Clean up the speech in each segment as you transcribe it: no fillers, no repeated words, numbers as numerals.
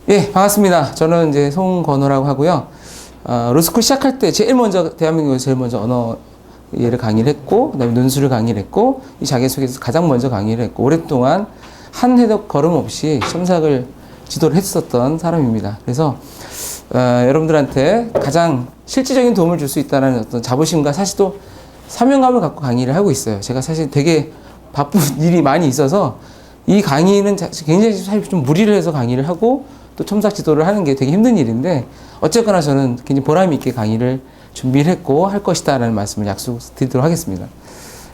예, 반갑습니다. 저는 이제 송건호라고 하고요. 로스쿨 시작할 때 제일 먼저, 대한민국에서 제일 먼저 언어 예를 강의를 했고, 그 다음에 논술을 강의를 했고, 이 자기소개에서 가장 먼저 강의를 했고, 오랫동안 한 해도 걸음 없이 첨삭을 지도를 했었던 사람입니다. 그래서, 여러분들한테 가장 실질적인 도움을 줄 수 있다는 어떤 자부심과 사실 또 사명감을 갖고 강의를 하고 있어요. 제가 사실 되게 바쁜 일이 많이 있어서 이 강의는 굉장히 사실 좀 무리를 해서 강의를 하고 또 첨삭 지도를 하는 게 되게 힘든 일인데 어쨌거나 저는 굉장히 보람 있게 강의를 준비를 했고 할 것이다 라는 말씀을 약속드리도록 하겠습니다.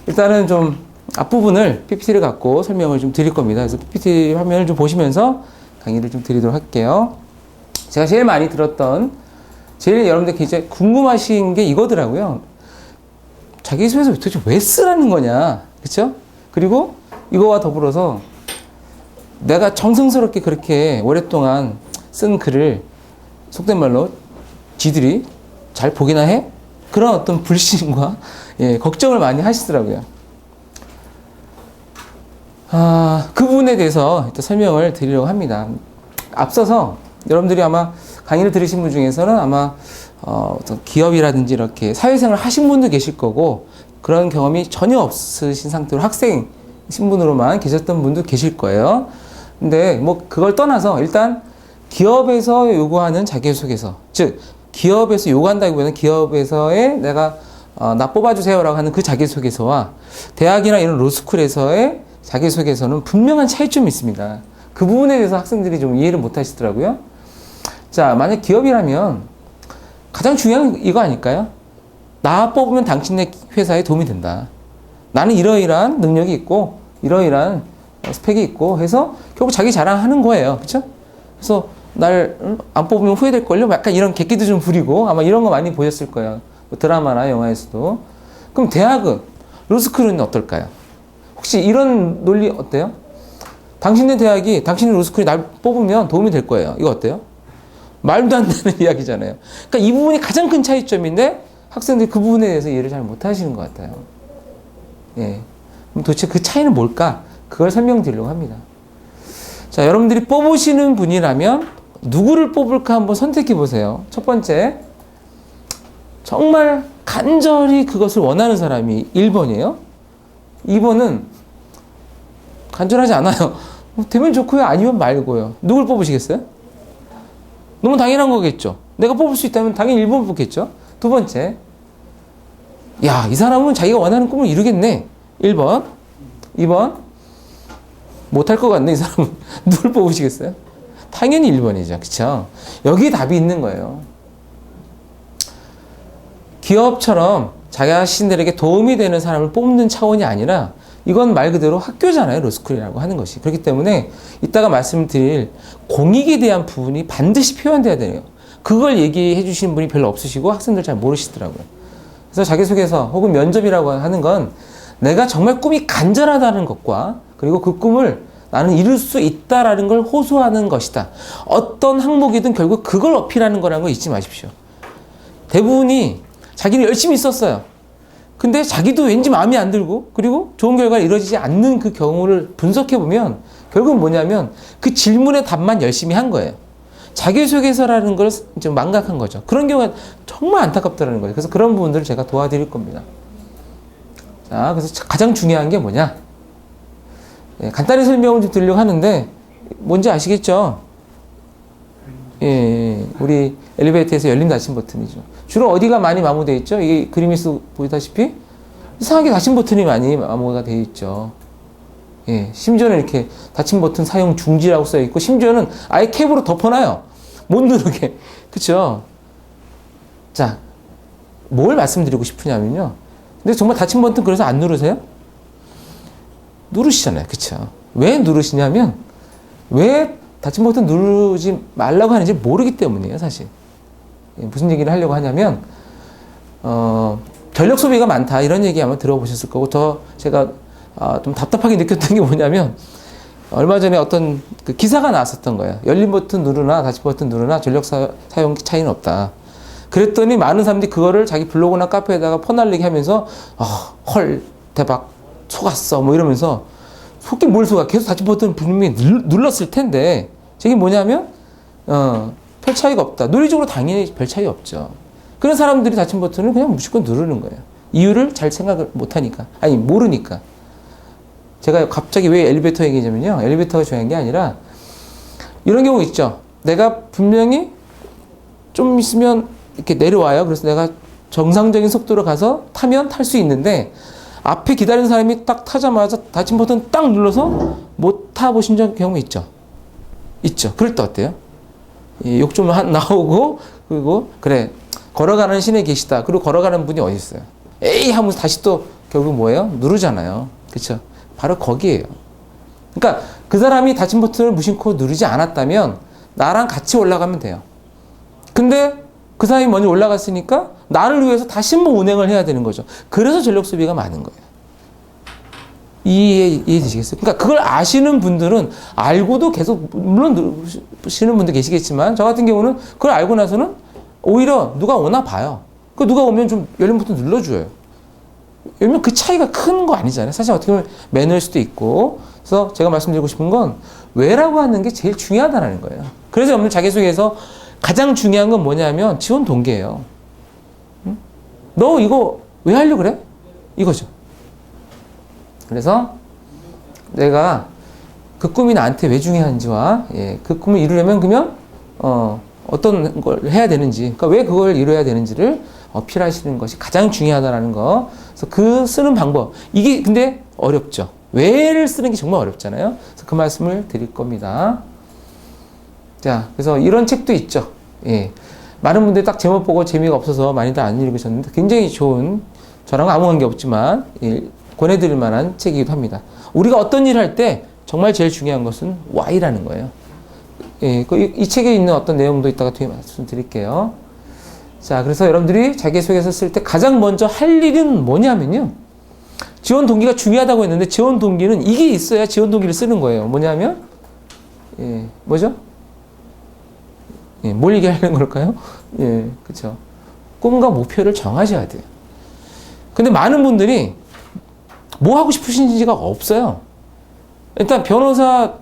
일단은 좀 앞부분을 PPT를 갖고 설명을 좀 드릴 겁니다. 그래서 PPT 화면을 좀 보시면서 강의를 좀 드리도록 할게요. 제가 제일 많이 들었던 제일 여러분들 굉장히 궁금하신 게 이거더라고요. 자기소개서 도대체 왜 쓰라는 거냐, 그쵸? 그리고 이거와 더불어서 내가 정성스럽게 그렇게 오랫동안 쓴 글을 속된 말로 지들이 잘 보기나 해? 그런 어떤 불신과 걱정을 많이 하시더라고요. 그 부분에 대해서 일단 설명을 드리려고 합니다. 앞서서 여러분들이 아마 강의를 들으신 분 중에서는 아마 어떤 기업이라든지 이렇게 사회생활 하신 분도 계실 거고 그런 경험이 전혀 없으신 상태로 학생 신분으로만 계셨던 분도 계실 거예요. 근데 뭐 그걸 떠나서 일단 기업에서 요구하는 자기소개서, 즉 기업에서 요구한다기보다는 기업에서의 내가 나 뽑아주세요라고 하는 그 자기소개서와 대학이나 이런 로스쿨에서의 자기소개서는 분명한 차이점이 있습니다. 그 부분에 대해서 학생들이 좀 이해를 못 하시더라고요. 자, 만약 기업이라면 가장 중요한 이거 아닐까요? 나 뽑으면 당신네 회사에 도움이 된다. 나는 이러이러한 능력이 있고 이러이러한 스펙이 있고 해서 결국 자기 자랑하는 거예요. 그쵸? 그래서 날 안 뽑으면 후회될걸요? 약간 이런 객기도 좀 부리고 아마 이런 거 많이 보셨을 거예요. 드라마나 영화에서도. 그럼 대학은, 로스쿨은 어떨까요? 혹시 이런 논리 어때요? 당신네 대학이, 당신네 로스쿨이 날 뽑으면 도움이 될 거예요. 이거 어때요? 말도 안 되는 이야기잖아요. 그러니까 이 부분이 가장 큰 차이점인데 학생들이 그 부분에 대해서 이해를 잘 못 하시는 것 같아요. 예. 그럼 도대체 그 차이는 뭘까? 그걸 설명드리려고 합니다. 자, 여러분들이 뽑으시는 분이라면 누구를 뽑을까 한번 선택해 보세요. 첫 번째, 정말 간절히 그것을 원하는 사람이 1번이에요. 2번은 간절하지 않아요. 되면 좋고요, 아니면 말고요. 누굴 뽑으시겠어요? 너무 당연한 거겠죠. 내가 뽑을 수 있다면 당연히 1번 뽑겠죠. 두 번째, 야, 이 사람은 자기가 원하는 꿈을 이루겠네. 1번. 2번, 못할 것 같네, 이 사람은. 누굴 뽑으시겠어요? 당연히 1번이죠. 그쵸? 여기에 답이 있는 거예요. 기업처럼 자신들에게 도움이 되는 사람을 뽑는 차원이 아니라 이건 말 그대로 학교잖아요. 로스쿨이라고 하는 것이. 그렇기 때문에 이따가 말씀드릴 공익에 대한 부분이 반드시 표현돼야 돼요. 그걸 얘기해 주시는 분이 별로 없으시고 학생들 잘 모르시더라고요. 그래서 자기소개서 혹은 면접이라고 하는 건 내가 정말 꿈이 간절하다는 것과 그리고 그 꿈을 나는 이룰 수 있다라는 걸 호소하는 것이다. 어떤 항목이든 결국 그걸 어필하는 거라는 거 잊지 마십시오. 대부분이 자기는 열심히 썼어요. 근데 자기도 왠지 마음에 안 들고 그리고 좋은 결과가 이루어지지 않는 그 경우를 분석해보면 결국은 뭐냐면 그 질문의 답만 열심히 한 거예요. 자기소개서라는 걸 좀 망각한 거죠. 그런 경우가 정말 안타깝다는 거예요. 그래서 그런 부분들을 제가 도와드릴 겁니다. 자, 그래서 가장 중요한 게 뭐냐? 간단히 설명을 좀 드리려고 하는데 뭔지 아시겠죠? 예, 우리 엘리베이터에서 열림 닫힘 버튼이죠. 주로 어디가 많이 마모되어 있죠? 이게 그림에서 보다시피 이상하게 닫힘 버튼이 많이 마모가 되어 있죠. 예, 심지어는 이렇게 닫힘 버튼 사용 중지라고 써 있고 심지어는 아예 캡으로 덮어놔요. 못 누르게. 그쵸? 자, 뭘 말씀드리고 싶으냐면요. 근데 정말 닫힘 버튼 그래서 안 누르세요? 누르시잖아요. 그쵸? 왜 누르시냐면 왜 닫힘 버튼 누르지 말라고 하는지 모르기 때문이에요. 사실. 무슨 얘기를 하려고 하냐면 전력 소비가 많다 이런 얘기 아마 들어보셨을 거고 더 제가 좀 답답하게 느꼈던 게 뭐냐면 얼마 전에 어떤 그 기사가 나왔었던 거예요. 열림 버튼 누르나 닫힘 버튼 누르나 전력 사용 차이는 없다. 그랬더니 많은 사람들이 그거를 자기 블로그나 카페에다가 퍼날리게 하면서 헐 대박 속았어 뭐 이러면서 속긴 뭘 속아 계속 닫힘 버튼 분명히 눌렀을 텐데 저게 뭐냐면 별 차이가 없다. 논리적으로 당연히 별 차이 없죠. 그런 사람들이 닫힌 버튼을 그냥 무조건 누르는 거예요. 이유를 잘 생각을 못하니까. 아니, 모르니까. 제가 갑자기 왜 엘리베이터 얘기냐면요. 엘리베이터가 중요한 게 아니라 이런 경우 있죠. 내가 분명히 좀 있으면 이렇게 내려와요. 그래서 내가 정상적인 속도로 가서 타면 탈 수 있는데 앞에 기다리는 사람이 딱 타자마자 닫힌 버튼 딱 눌러서 못 타보신 경우 있죠. 있죠. 그럴 때 어때요? 욕 좀 나오고 그리고 그래 걸어가는 신에 계시다. 그리고 걸어가는 분이 어디 있어요? 에이 하면서 다시 또 결국 뭐예요? 누르잖아요. 그렇죠? 바로 거기에요. 그러니까 그 사람이 닫힌 버튼을 무심코 누르지 않았다면 나랑 같이 올라가면 돼요. 근데 그 사람이 먼저 올라갔으니까 나를 위해서 다시 한번 운행을 해야 되는 거죠. 그래서 전력 소비가 많은 거예요. 이해되시겠어요? 그러니까 그걸 아시는 분들은 알고도 계속 물론 누르시는 분도 계시겠지만 저 같은 경우는 그걸 알고 나서는 오히려 누가 오나 봐요. 그 누가 오면 좀 열린 버튼 눌러줘요. 왜냐면 그 차이가 큰 거 아니잖아요. 사실 어떻게 보면 매너일 수도 있고. 그래서 제가 말씀드리고 싶은 건 왜라고 하는 게 제일 중요하다는 거예요. 그래서 오늘 자기소개에서 가장 중요한 건 뭐냐면 지원 동기예요. 응? 너 이거 왜 하려고 그래? 이거죠. 그래서 내가 그 꿈이 나한테 왜 중요한지와 그 꿈을 이루려면 그러면 어떤 걸 해야 되는지, 그러니까 왜 그걸 이루어야 되는지를 어필하시는 것이 가장 중요하다는 거. 그래서 그 쓰는 방법. 이게 근데 어렵죠. 왜를 쓰는 게 정말 어렵잖아요. 그래서 그 말씀을 드릴 겁니다. 자, 그래서 이런 책도 있죠. 많은 분들이 딱 제목 보고 재미가 없어서 많이들 안 읽으셨는데 굉장히 좋은, 저랑 아무 관계 없지만 권해드릴 만한 책이기도 합니다. 우리가 어떤 일을 할 때 정말 제일 중요한 것은 Y라는 거예요. 이 책에 있는 어떤 내용도 이따가 뒤에 말씀드릴게요. 자, 그래서 여러분들이 자기소개서 쓸 때 가장 먼저 할 일은 뭐냐면요. 지원 동기가 중요하다고 했는데 지원 동기는 이게 있어야 지원 동기를 쓰는 거예요. 뭐냐면, 뭐죠? 뭘 얘기하는 걸까요? 그쵸. 꿈과 목표를 정하셔야 돼요. 근데 많은 분들이 뭐 하고 싶으신지가 없어요. 일단 변호사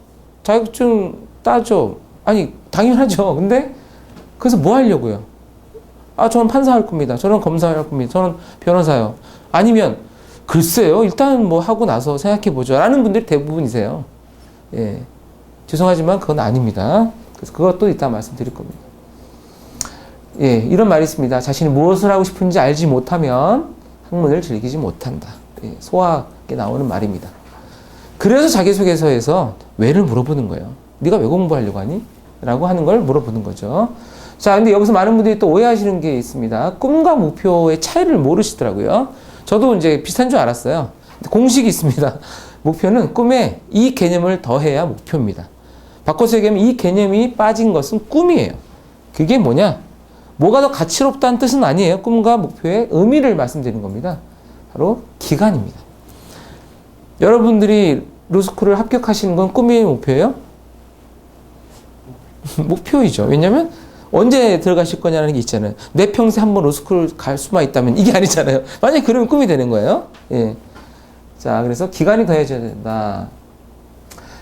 자격증 따죠. 아니, 당연하죠. 근데 그래서 뭐 하려고요? 저는 판사 할 겁니다. 저는 검사 할 겁니다. 저는 변호사요. 아니면 글쎄요. 일단 뭐 하고 나서 생각해 보죠. 라는 분들이 대부분이세요. 죄송하지만 그건 아닙니다. 그래서 그것도 이따 말씀드릴 겁니다. 이런 말이 있습니다. 자신이 무엇을 하고 싶은지 알지 못하면 학문을 즐기지 못한다. 소화에 나오는 말입니다. 그래서 자기소개서에서 왜를 물어보는 거예요. 네가 왜 공부하려고 하니? 라고 하는 걸 물어보는 거죠. 자, 근데 여기서 많은 분들이 또 오해하시는 게 있습니다. 꿈과 목표의 차이를 모르시더라고요. 저도 이제 비슷한 줄 알았어요. 공식이 있습니다. 목표는 꿈에 이 개념을 더해야 목표입니다. 바꿔서 얘기하면 이 개념이 빠진 것은 꿈이에요. 그게 뭐냐? 뭐가 더 가치롭다는 뜻은 아니에요. 꿈과 목표의 의미를 말씀드리는 겁니다. 바로 기간입니다. 여러분들이 로스쿨을 합격하시는 건 꿈이에요, 목표예요? 목표이죠. 왜냐면 언제 들어가실 거냐는 게 있잖아요. 내 평생 한번 로스쿨 갈 수만 있다면 이게 아니잖아요. 만약에 그러면 꿈이 되는 거예요. 자, 그래서 기간이 더해져야 된다.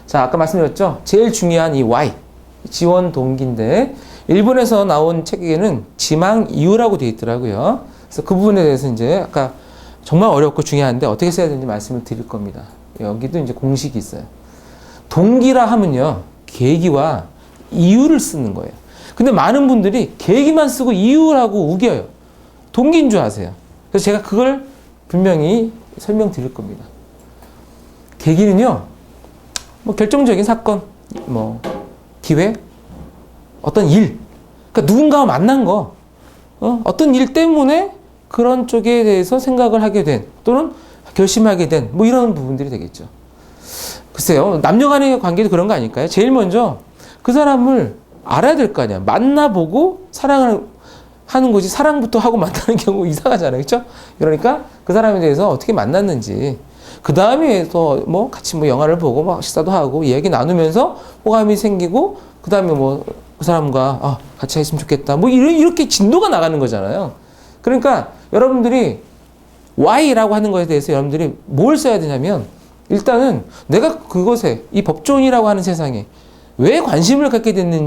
자, 아까 말씀드렸죠. 제일 중요한 이 Y, 지원 동기인데 일본에서 나온 책에는 지망 이유라고 되어 있더라고요. 그래서 그 부분에 대해서 이제 아까 정말 어렵고 중요한데 어떻게 써야 되는지 말씀을 드릴 겁니다. 여기도 이제 공식이 있어요. 동기라 하면요, 계기와 이유를 쓰는 거예요. 근데 많은 분들이 계기만 쓰고 이유라고 우겨요. 동기인 줄 아세요. 그래서 제가 그걸 분명히 설명드릴 겁니다. 계기는요, 뭐 결정적인 사건, 뭐 기회, 어떤 일, 그러니까 누군가와 만난 거, 어떤 일 때문에 그런 쪽에 대해서 생각을 하게 된, 또는 결심하게 된, 뭐 이런 부분들이 되겠죠. 글쎄요, 남녀 간의 관계도 그런 거 아닐까요? 제일 먼저 그 사람을 알아야 될 거 아니야. 만나보고 사랑을 하는 거지, 사랑부터 하고 만나는 경우 이상하잖아요. 그렇죠? 그러니까 그 사람에 대해서 어떻게 만났는지, 그 다음에 더 뭐 같이 뭐 영화를 보고 막 식사도 하고 이야기 나누면서 호감이 생기고, 그 다음에 뭐 그 사람과 같이 했으면 좋겠다. 뭐 이렇게 진도가 나가는 거잖아요. 그러니까 여러분들이 Y라고 하는 것에 대해서 여러분들이 뭘 써야 되냐면, 일단은 내가 그것에, 이 법조인이라고 하는 세상에 왜 관심을 갖게 됐는지